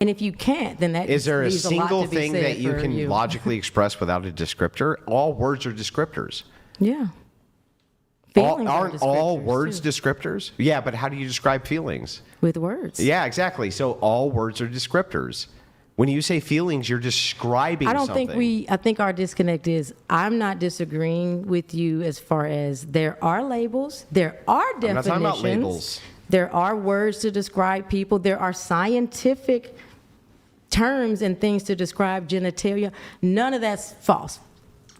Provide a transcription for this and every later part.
And if you can't, then that is there a leaves single lot to be thing said that you for can logically express without a descriptor? All words are descriptors. Yeah. Feelings Aren't all descriptors, words too. descriptors? Yeah, but how do you describe feelings? With words. Yeah, exactly. So all words are descriptors. When you say feelings, you're describing I don't something. I think our disconnect is I'm not disagreeing with you as far as there are labels, there are definitions. I'm not talking about labels. There are words to describe people. There are scientific terms and things to describe genitalia. None of that's false.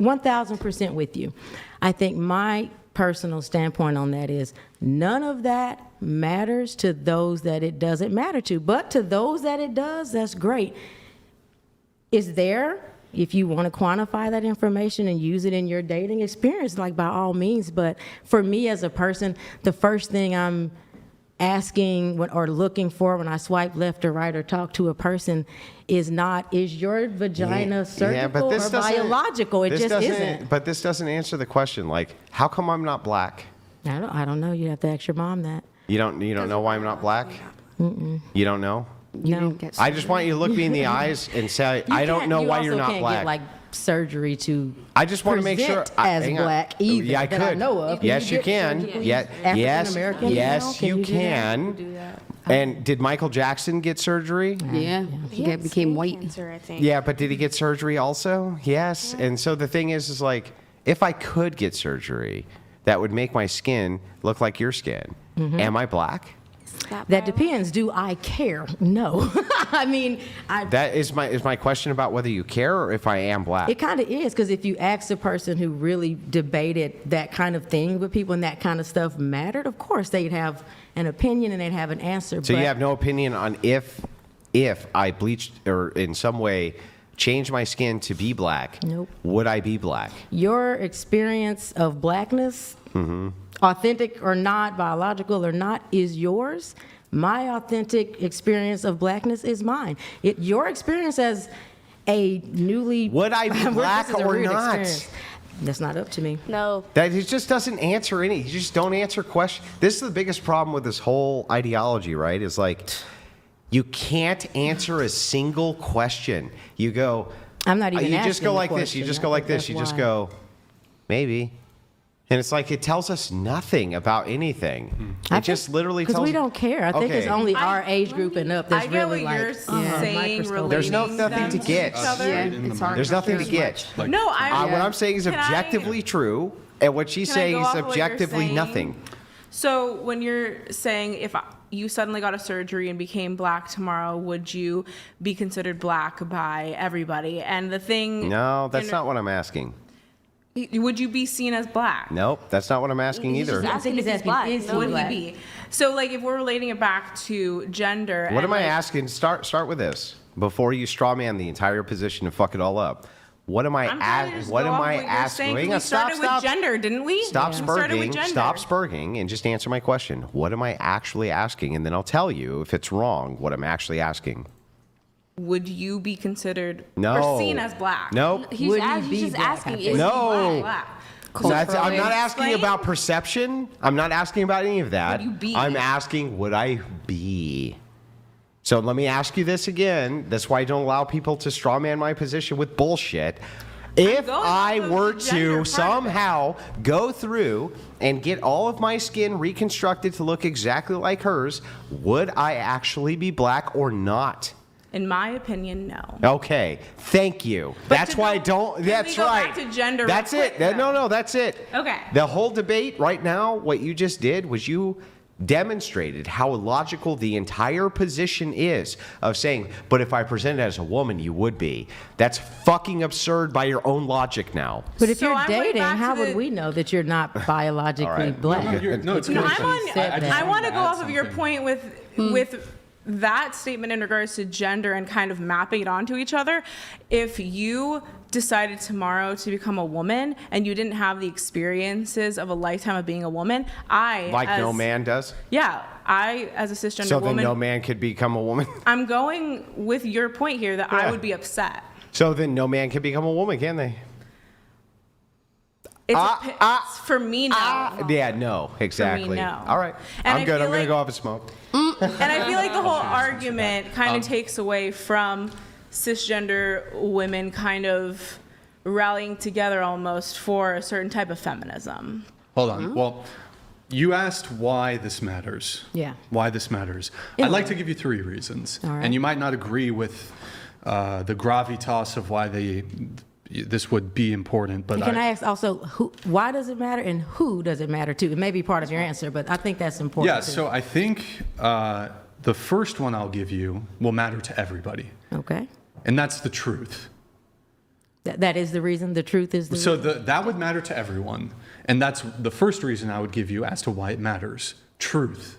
1,000% with you. I think my personal standpoint on that is none of that matters to those that it doesn't matter to. But to those that it does, that's great. Is there, if you want to quantify that information and use it in your dating experience, like by all means. But for me as a person, the first thing I'm asking or looking for when I swipe left or right or talk to a person is not, is your vagina surgical or biological? It just isn't. But this doesn't answer the question. Like, how come I'm not black? I don't know. You have to ask your mom that. You don't know why I'm not black? Mm-mm. You don't know? No. I just want you to look me in the eyes and say, I don't know why you're not black. Get, like, surgery to I just want to make sure as black either. Yeah, I that could. I know of. Yes, you can. Yes, you can. And did Michael Jackson get surgery? Yeah, he became white. Cancer, I think. Yeah, but did he get surgery also? Yes. And so the thing is like, if I could get surgery, that would make my skin look like your skin. Mm-hmm. Am I black? That depends. Do I care? No. I mean, that is my question about whether you care or if I am black. It kind of is, because if you ask a person who really debated that kind of thing with people and that kind of stuff mattered, of course they'd have an opinion and they'd have an answer. So you have no opinion on if I bleached or in some way change my skin to be black, nope. Would I be black? Your experience of blackness, authentic or not, biological or not, is yours. My authentic experience of blackness is mine. Your experience as a newly... Would I be black or not? Experience. That's not up to me. No. That it just doesn't answer any. You just don't answer questions. This is the biggest problem with this whole ideology, right? Is like, you can't answer a single question. You go... I'm not even You asking just go like this. question. You just go like this. You just go, maybe. And it's like it tells us nothing about anything. It just literally tells us. Because we don't care. I think it's only our age group and up that's really like... I get what you're saying. There's nothing to get. There's nothing to get. No, what I'm saying is objectively true, and what she's saying is objectively nothing. So when you're saying if you suddenly got a surgery and became black tomorrow, would you be considered black by everybody? And the thing... No, that's not what I'm asking. Would you be seen as black? Nope, that's not what I'm asking either. I think he's asking, is he Would black? he be? So, like, if we're relating it back to gender... What am I asking? Start with this. Before you straw man the entire position and fuck it all up. What am I asking? We started with gender, didn't we? Stop spurging and just answer my question. What am I actually asking? And then I'll tell you if it's wrong what I'm actually asking. Would you be considered or seen as black? Nope. He's just asking, is he black? I'm not asking about perception. I'm not asking about any of that. Would you be? I'm asking, would I be? So let me ask you this again. That's why I don't allow people to straw man my position with bullshit. If I were to somehow go through and get all of my skin reconstructed to look exactly like hers, would I actually be black or not? In my opinion, no. Okay, thank you. That's why I don't. That's right. Back to gender. That's it. No, that's it. Okay. The whole debate right now, what you just did was you demonstrated how illogical the entire position is of saying, but if I presented as a woman, you would be. That's fucking absurd by your own logic now. But if you're dating, how would we know that you're not biologically black? I want to go off of your point with that statement in regards to gender and kind of mapping it onto each other. If you decided tomorrow to become a woman and you didn't have the experiences of a lifetime of being a woman, no man does? Yeah, I as a cisgender woman. So then no man could become a woman? I'm going with your point here that I would be upset. So then no man can become a woman, can they? It's for me, no. Yeah, no, exactly. no. All right. And I'm I good. feel I'm going to like- go off and smoke. And I feel like the whole argument kind of takes away from cisgender women kind of rallying together almost for a certain type of feminism. Hold on. Well, you asked why this matters. Yeah. Why this matters. Yeah. I'd like to give you 3 reasons. All right. And you might not agree with the gravitas of why this would be important, but Can I ask also, why does it matter and who does it matter to? It may be part of your answer, but I think that's important. Yeah, too. so I think the first one I'll give you will matter to everybody, Okay. and that's the truth. That is the reason. The truth is the So reason. that would matter to everyone, and that's the first reason I would give you as to why it matters. Truth.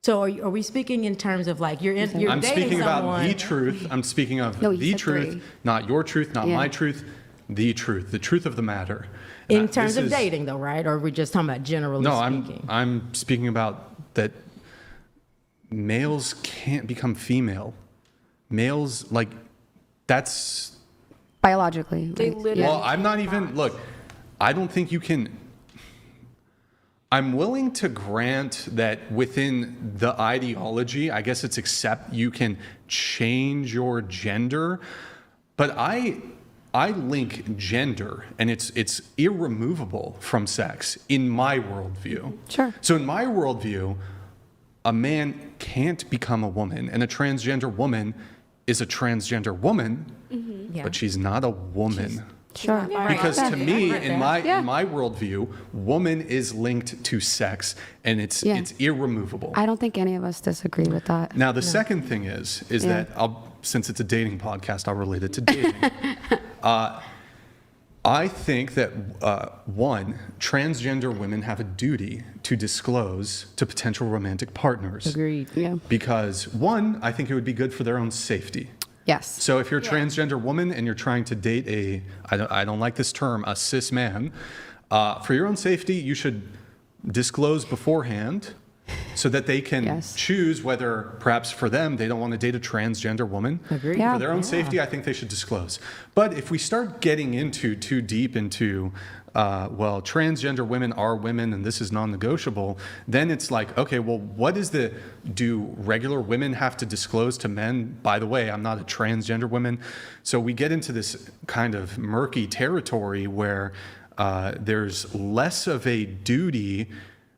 So are we speaking in terms of like you're I'm dating speaking someone? about the truth. I'm speaking of No, you the said truth, 3. not your truth, not Yeah. my truth, the truth of the matter. In Now, terms this of is- dating, though, right? Or are we just talking about generally No, speaking? I'm speaking about that males can't become female. Males, like, that's... Biologically. They right? literally- Well, I'm not even... Look, I don't think you can... I'm willing to grant that within the ideology, I guess it's accept you can change your gender, but I link gender, and it's irremovable from sex in my worldview. Sure. So in my worldview, a man can't become a woman, and a transgender woman is a transgender woman, Yeah. but she's not a woman. Sure. Because Yeah. to me, in Yeah. my worldview, woman is linked to sex, and it's Yeah. it's irremovable. I don't think any of us disagree with that. Now, the second thing is Yeah. that since it's a dating podcast, I'll relate it to dating. I think that one, transgender women have a duty to disclose to potential romantic partners. Agreed. Yeah. Because one, I think it would be good for their own safety. Yes. So if you're a transgender woman and you're trying to date I don't like this term, a cis man, for your own safety, you should disclose beforehand so that they can Yes. choose whether perhaps for them they don't want to date a transgender woman. Agreed. Yeah. For their own safety, I think they should disclose. But if we start getting into too deep into well, transgender women are women and this is non-negotiable, then it's like, okay, well, do regular women have to disclose to men, by the way, I'm not a transgender woman? So we get into this kind of murky territory where there's less of a duty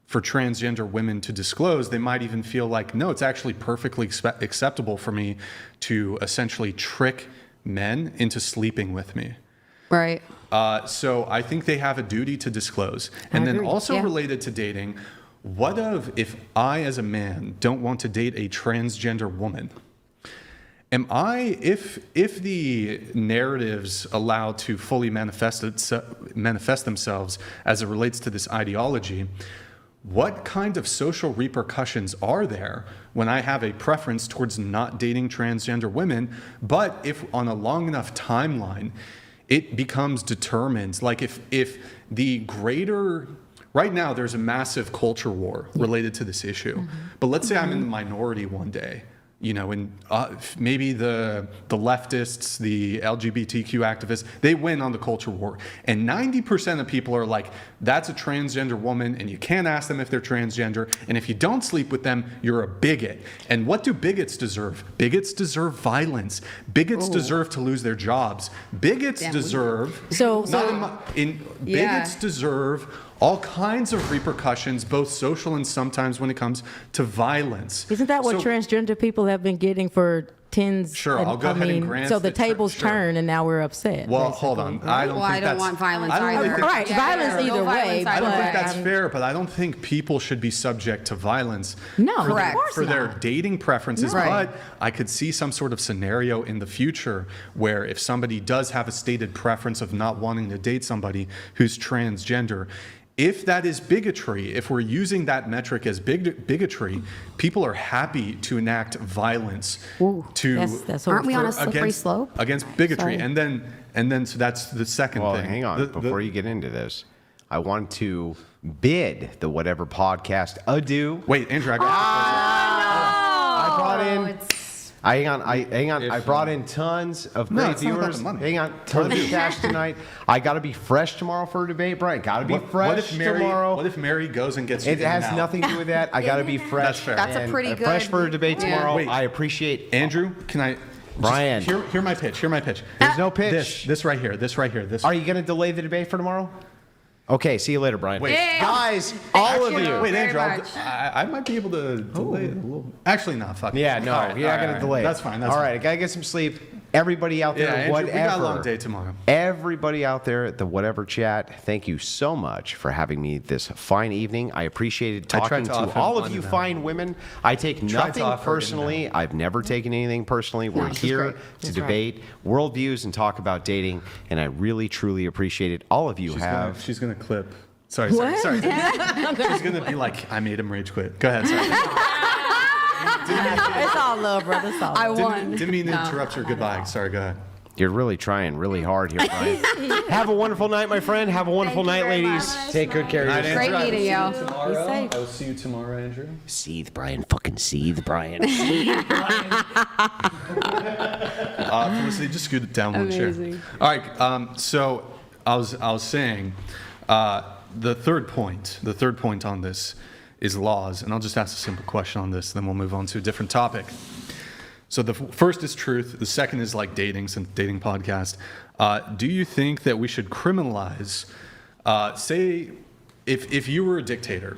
for transgender women to disclose. They might even feel like, no, it's actually perfectly acceptable for me to essentially trick men into sleeping with me. Right. So I think they have a duty to disclose. And then agree. also Yeah. related to dating, what if I as a man don't want to date a transgender woman? Am I, if the narratives allow to fully manifest themselves as it relates to this ideology, what kind of social repercussions are there when I have a preference towards not dating transgender women, but if on a long enough timeline, it becomes determined, like if the greater, right now there's a massive culture war related to this issue, but let's say I'm in the minority one day, you know, and maybe the leftists, the LGBTQ activists, they win on the culture war. And 90% of people are like, that's a transgender woman, and you can't ask them if they're transgender. And if you don't sleep with them, you're a bigot. And what do bigots deserve? Bigots deserve violence. Bigots deserve to lose their jobs. Bigots deserve, bigots deserve all kinds of repercussions, both social and sometimes when it comes to violence. Isn't that what So- transgender people have been getting for tens? Sure, I'll go ahead and grant So the that tables sure. turn, and now we're upset. Well, hold on. basically. I don't Well, think I don't that's, want violence I don't either. think Right, violence either way, I don't think but, that's fair, but I don't think people should be subject to violence No, for, Correct. of course for their not. dating preferences. No. Right. But I could see some sort of scenario in the future where if somebody does have a stated preference of not wanting to date somebody who's transgender, if that is bigotry, if we're using that metric as bigotry, people are happy to enact violence to that's Aren't we on a hopeful. slippery slope? against bigotry. Sorry. And then so that's the second Well, thing. hang on. Before you get into this, I want to bid the Whatever Podcast adieu. Wait, Andrew, I Hang on. I brought in tons of great it's not about viewers. the money. Hang on. Tons of cash tonight. I got to be fresh tomorrow for a debate, Brian. Got to be fresh tomorrow. What if Mary goes and gets you It in and has out? nothing to do with that. I got to be fresh. That's fair. That's a and pretty good- fresh for a debate Yeah. tomorrow. Wait. I appreciate Andrew, can I? Brian. Hear my pitch. Hear my pitch. There's no pitch. This right here. This right here. This. Are you going to delay the debate for tomorrow? Okay, see you later, Brian. Wait. Guys, all of you. Wait, very Andrew, much. I might be able to delay it a little. Actually, not. Fuck it. Yeah, no, All right, you're not all going right, to delay it. That's fine. That's all fine. right, I got to get some sleep. Everybody out there, Yeah, Andrew, whatever. we got a long day tomorrow. Everybody out there at the Whatever Chat, thank you so much for having me this fine evening. I appreciated I tried talking to to offer all of one you now. fine women. I take nothing offer, personally. didn't I've never taken anything personally. We're this is here great. to debate worldviews and talk about dating, and I really, truly appreciate it. All of you have. She's gonna clip. Sorry. She's gonna be like, I made him rage quit. Go ahead. Sorry. It's all love, brother. It's all I love. won. Didn't mean to interrupt your goodbye. Sorry. Go ahead. You're really trying really hard here, Brian. Have a wonderful night, my friend. Have a wonderful Thank you night, very ladies. much. Take good care of Night, yourself. Great meeting you. Tomorrow. safe. I will see you tomorrow, Andrew. Seethe, Brian. Fucking seethe, Brian. Felicity, just scoot it down one chair. Amazing. All right. So I was saying, the third point on this is laws, and I'll just ask a simple question on this, then we'll move on to a different topic. So the first is truth. The second is like dating, since dating podcast. Do you think that we should criminalize, say, if you were a dictator,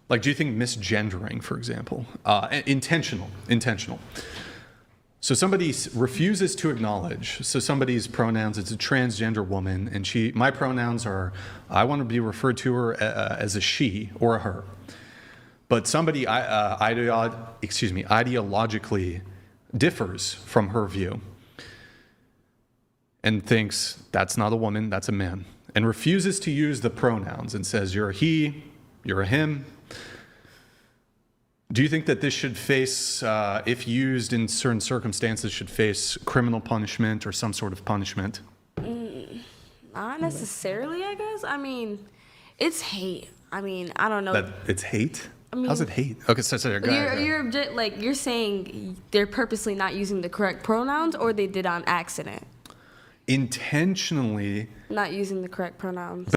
like, do you think misgendering, for example, intentional? So somebody refuses to acknowledge. So somebody's pronouns, it's a transgender woman, and my pronouns are, I want to be referred to her as a she or a her. But somebody ideologically differs from her view and thinks that's not a woman, that's a man, and refuses to use the pronouns and says you're a he, you're a him. Do you think that this should face, if used in certain circumstances, should face criminal punishment or some sort of punishment? Not necessarily, I guess. I mean, it's hate. I mean, I don't know. That it's hate? mean- How's it hate? Okay, so go ahead. You're saying they're purposely not using the correct pronouns, or they did on accident Intentionally. not using the correct pronouns.